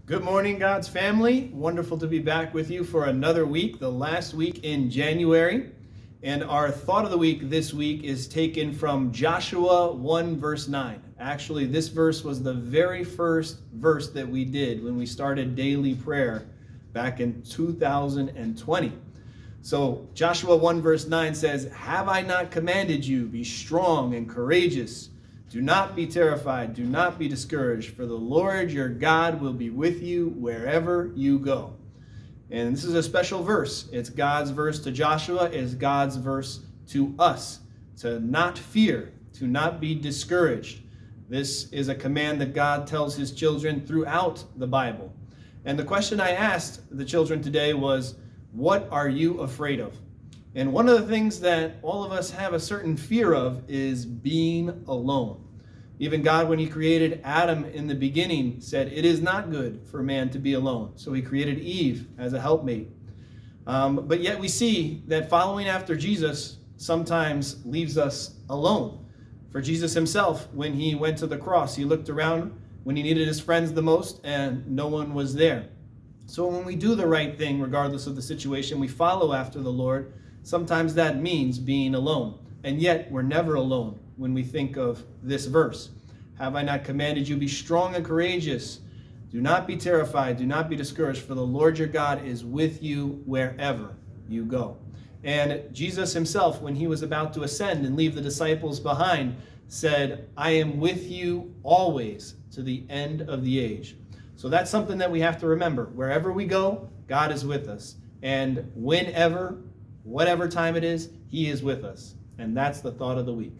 Good morning, God's family. Wonderful to be back with you for another week, the last week in January. And our thought of the week this week is taken from Joshua 1 verse 9. Actually, this verse was the very first verse that we did when we started daily prayer back in 2020. So Joshua 1 verse 9 says, "Have I not commanded you, be strong and courageous? Do not be terrified, do not be discouraged, for the Lord your God will be with you wherever you go." And this is a special verse. It's God's verse to Joshua, it's God's verse to us, to not fear, to not be discouraged. This is a command that God tells his children throughout the Bible. And the question I asked the children today was, what are you afraid of? And one of the things that all of us have a certain fear of is being alone. Even God, when he created Adam in the beginning, said, "It is not good for man to be alone." So he created Eve as a helpmate. But yet we see that following after Jesus sometimes leaves us alone. For Jesus himself, when he went to the cross, he looked around when he needed his friends the most and no one was there. So when we do the right thing, regardless of the situation, we follow after the Lord, sometimes that means being alone. And yet we're never alone when we think of this verse. "Have I not commanded you, be strong and courageous? Do not be terrified, do not be discouraged, for the Lord your God is with you wherever you go." And Jesus himself, when he was about to ascend and leave the disciples behind, said, "I am with you always to the end of the age." So that's something that we have to remember. Wherever we go, God is with us. And whenever, whatever time it is, he is with us. And that's the thought of the week.